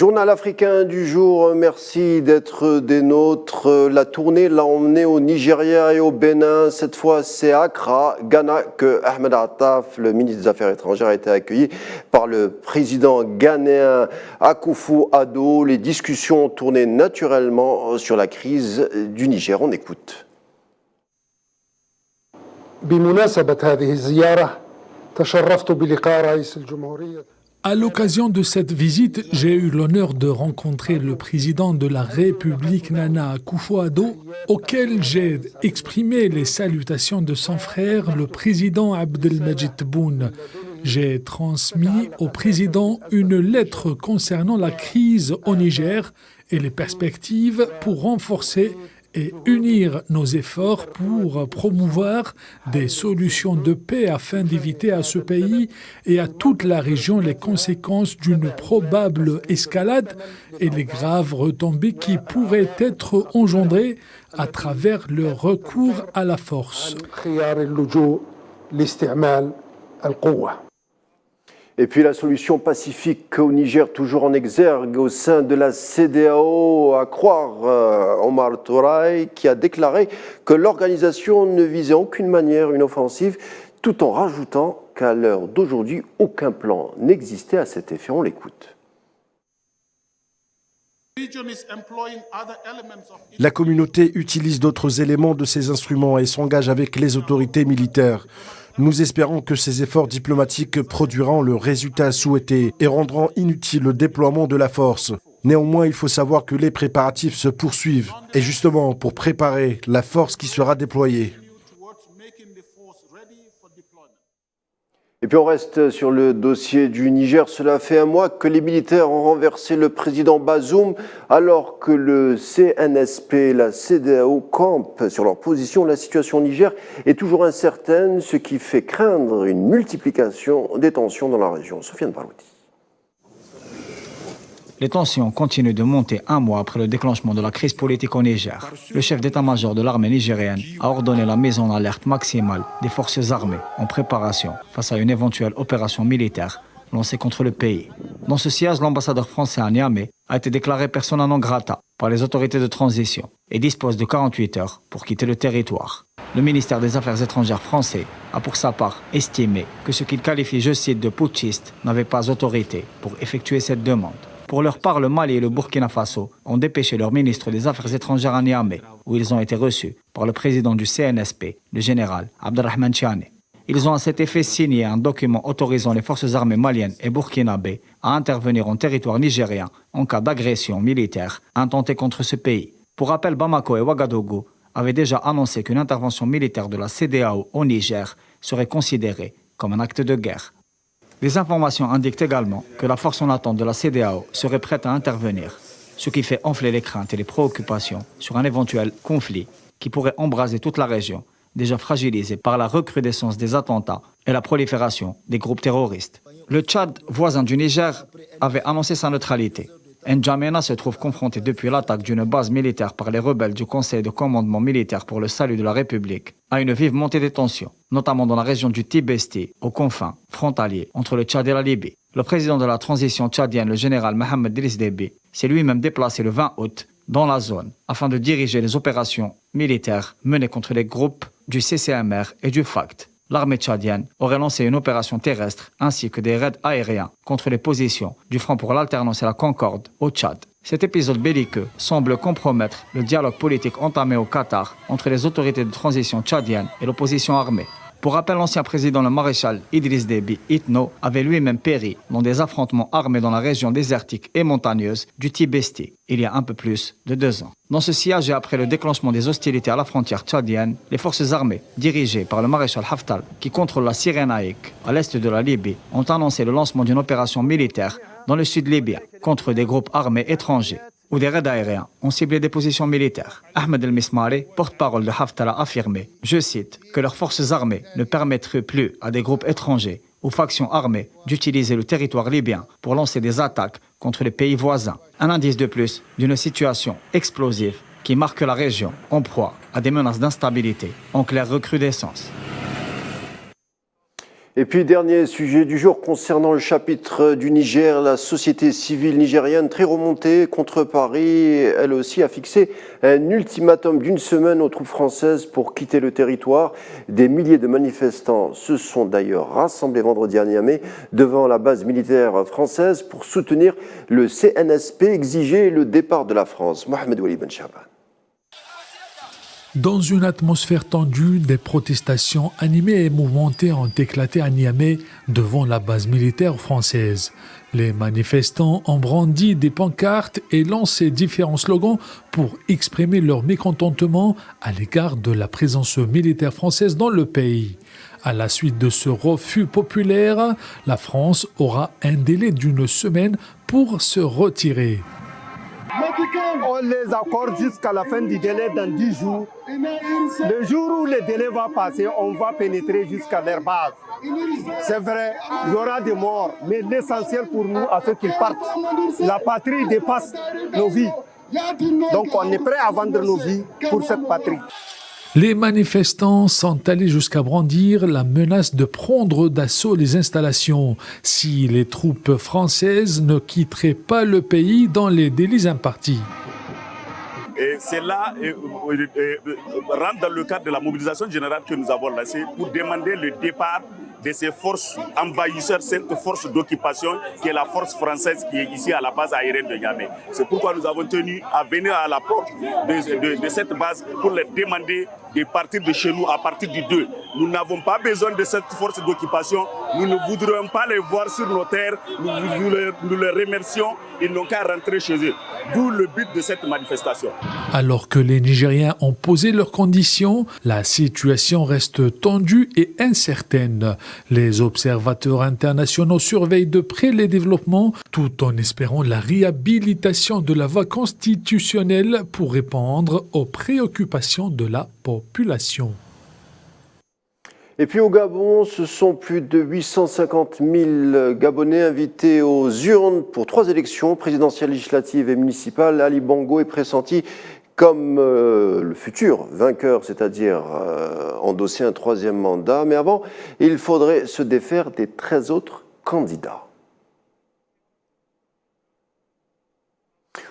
Journal africain du jour, merci d'être des nôtres. La tournée l'a emmené au Nigeria et au Bénin. Cette fois, c'est à Accra, Ghana, que Ahmed Attaf, le ministre des Affaires étrangères, a été accueilli par le président ghanéen Akufo-Addo. Les discussions ont tourné naturellement sur la crise du Niger. On écoute. À l'occasion de cette visite, j'ai eu l'honneur de rencontrer le président de la République Nana Akufo-Addo, auquel j'ai exprimé les salutations de son frère, le président Abdelmajid Tebboune. J'ai transmis au président une lettre concernant la crise au Niger et les perspectives pour renforcer et unir nos efforts pour promouvoir des solutions de paix afin d'éviter à ce pays et à toute la région les conséquences d'une probable escalade et les graves retombées qui pourraient être engendrées à travers le recours à la force. Et puis la solution pacifique au Niger, toujours en exergue au sein de la CEDEAO, à croire Omar Touray, qui a déclaré que l'organisation ne visait en aucune manière une offensive, tout en rajoutant qu'à l'heure d'aujourd'hui, aucun plan n'existait à cet effet. On l'écoute. La communauté utilise d'autres éléments de ces instruments et s'engage avec les autorités militaires. Nous espérons que ces efforts diplomatiques produiront le résultat souhaité et rendront inutile le déploiement de la force. Néanmoins, il faut savoir que les préparatifs se poursuivent, et justement pour préparer la force qui sera déployée. Et puis on reste sur le dossier du Niger. Cela fait un mois que les militaires ont renversé le président Bazoum, alors que le CNSP, la CEDEAO, campent sur leur position. La situation au Niger est toujours incertaine, ce qui fait craindre une multiplication des tensions dans la région. Sofiane Barouti. Les tensions continuent de monter un mois après le déclenchement de la crise politique au Niger. Le chef d'état-major de l'armée nigérienne a ordonné la mise en alerte maximale des forces armées en préparation face à une éventuelle opération militaire lancée contre le pays. Dans ce sillage, l'ambassadeur français à Niamey a été déclaré persona non grata par les autorités de transition et dispose de 48 heures pour quitter le territoire. Le ministère des Affaires étrangères français a pour sa part estimé que ce qu'il qualifie, je cite, de putschiste n'avait pas autorité pour effectuer cette demande. Pour leur part, le Mali et le Burkina Faso ont dépêché leur ministre des Affaires étrangères à Niamey, où ils ont été reçus par le président du CNSP, le général Abderrahmane Tiani. Ils ont à cet effet signé un document autorisant les forces armées maliennes et burkinabées à intervenir en territoire nigérien en cas d'agression militaire intentée contre ce pays. Pour rappel, Bamako et Ouagadougou avaient déjà annoncé qu'une intervention militaire de la CEDEAO au Niger serait considérée comme un acte de guerre. Les informations indiquent également que la force en attente de la CEDEAO serait prête à intervenir, ce qui fait enfler les craintes et les préoccupations sur un éventuel conflit qui pourrait embraser toute la région, déjà fragilisée par la recrudescence des attentats et la prolifération des groupes terroristes. Le Tchad, voisin du Niger, avait annoncé sa neutralité. N'Djamena se trouve confronté depuis l'attaque d'une base militaire par les rebelles du Conseil de commandement militaire pour le salut de la République à une vive montée des tensions, notamment dans la région du Tibesti, aux confins frontaliers entre le Tchad et la Libye. Le président de la transition tchadienne, le général Mohamed Driss Déby, s'est lui-même déplacé le 20 août dans la zone afin de diriger les opérations militaires menées contre les groupes du CCMR et du FACT. L'armée tchadienne aurait lancé une opération terrestre ainsi que des raids aériens contre les positions du Front pour l'alternance et la concorde au Tchad. Cet épisode belliqueux semble compromettre le dialogue politique entamé au Qatar entre les autorités de transition tchadiennes et l'opposition armée. Pour rappel, l'ancien président, le maréchal Idriss Déby Itno, avait lui-même péri dans des affrontements armés dans la région désertique et montagneuse du Tibesti, il y a un peu plus de 2 ans. Dans ce sillage et après le déclenchement des hostilités à la frontière tchadienne, les forces armées, dirigées par le maréchal Haftar, qui contrôle la Cyrénaïque à l'est de la Libye, ont annoncé le lancement d'une opération militaire dans le sud libyen contre des groupes armés étrangers, où des raids aériens ont ciblé des positions militaires. Ahmed El-Mismari, porte-parole de Haftar, a affirmé, je cite, que leurs forces armées ne permettraient plus à des groupes étrangers ou factions armées d'utiliser le territoire libyen pour lancer des attaques contre les pays voisins. Un indice de plus d'une situation explosive qui marque la région en proie à des menaces d'instabilité en claire recrudescence. Et puis, dernier sujet du jour concernant le chapitre du Niger, la société civile nigérienne très remontée contre Paris, elle aussi a fixé un ultimatum d'une semaine aux troupes françaises pour quitter le territoire. Des milliers de manifestants se sont d'ailleurs rassemblés vendredi à Niamey devant la base militaire française pour soutenir le CNSP, exiger le départ de la France. Mohamed Wali Ben Chaban. Dans une atmosphère tendue, des protestations animées et mouvementées ont éclaté à Niamey devant la base militaire française. Les manifestants ont brandi des pancartes et lancé différents slogans pour exprimer leur mécontentement à l'égard de la présence militaire française dans le pays. À la suite de ce refus populaire, la France aura un délai d'une semaine pour se retirer. On les accorde jusqu'à la fin du délai dans 10 jours. Le jour où le délai va passer, on va pénétrer jusqu'à leur base. C'est vrai, il y aura des morts, mais l'essentiel pour nous, à ceux qui partent, la patrie dépasse nos vies. Donc on est prêt à vendre nos vies pour cette patrie. Les manifestants sont allés jusqu'à brandir la menace de prendre d'assaut les installations si les troupes françaises ne quitteraient pas le pays dans les délais impartis. Et cela rentre dans le cadre de la mobilisation générale que nous avons lancée pour demander le départ de ces forces envahisseurs, cette force d'occupation qui est la force française qui est ici à la base aérienne de Niamey. C'est pourquoi nous avons tenu à venir à la porte de cette base pour leur demander de partir de chez nous à partir du 2. Nous n'avons pas besoin de cette force d'occupation. Nous ne voudrions pas les voir sur nos terres. Nous les remercions. Ils n'ont qu'à rentrer chez eux. D'où le but de cette manifestation. Alors que les Nigériens ont posé leurs conditions, la situation reste tendue et incertaine. Les observateurs internationaux surveillent de près les développements tout en espérant la réhabilitation de la voie constitutionnelle pour répondre aux préoccupations de la population. Et puis au Gabon, ce sont plus de 850 000 Gabonais invités aux urnes pour 3 élections présidentielles, législatives et municipales. Ali Bongo est pressenti comme le futur vainqueur, c'est-à-dire endosser un 3e mandat. Mais avant, il faudrait se défaire des 13 autres candidats.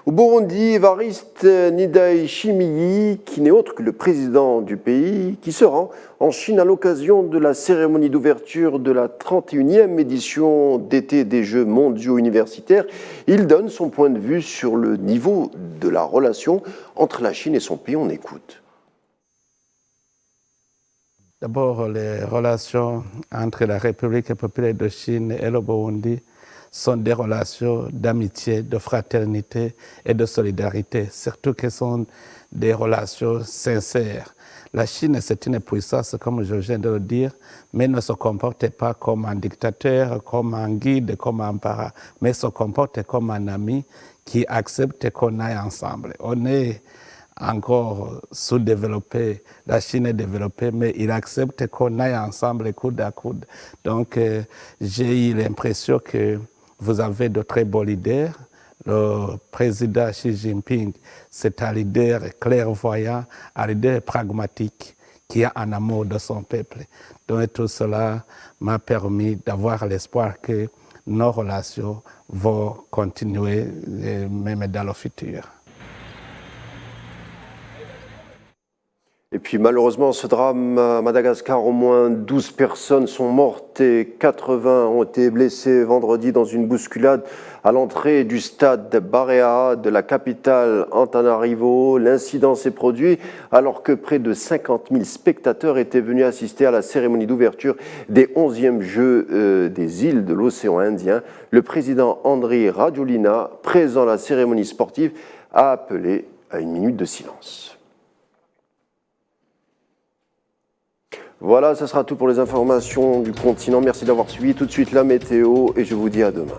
Au Burundi, Évariste Ndayishimiye, qui n'est autre que le président du pays, qui se rend en Chine à l'occasion de la cérémonie d'ouverture de la 31e édition d'été des Jeux mondiaux universitaires, il donne son point de vue sur le niveau de la relation entre la Chine et son pays. On écoute. D'abord, les relations entre la République populaire de Chine et le Burundi sont des relations d'amitié, de fraternité et de solidarité, surtout que ce sont des relations sincères. La Chine, c'est une puissance, comme je viens de le dire, mais ne se comporte pas comme un dictateur, comme un guide, comme un parent, mais se comporte comme un ami qui accepte qu'on aille ensemble. On est encore sous-développé, la Chine est développée, mais il accepte qu'on aille ensemble coude à coude. Donc j'ai eu l'impression que vous avez de très beaux leaders. Le président Xi Jinping, c'est un leader clairvoyant, un leader pragmatique qui a un amour de son peuple. Donc tout cela m'a permis d'avoir l'espoir que nos relations vont continuer, même dans le futur. Et puis malheureusement, ce drame à Madagascar, au moins 12 personnes sont mortes et 80 ont été blessées vendredi dans une bousculade à l'entrée du stade Barea de la capitale Antananarivo. L'incident s'est produit alors que près de 50 000 spectateurs étaient venus assister à la cérémonie d'ouverture des 11e Jeux des îles de l'océan Indien. Le président Andry Rajoelina, présent à la cérémonie sportive, a appelé à une minute de silence. Voilà, ce sera tout pour les informations du continent. Merci d'avoir suivi. Tout de suite la météo et je vous dis à demain.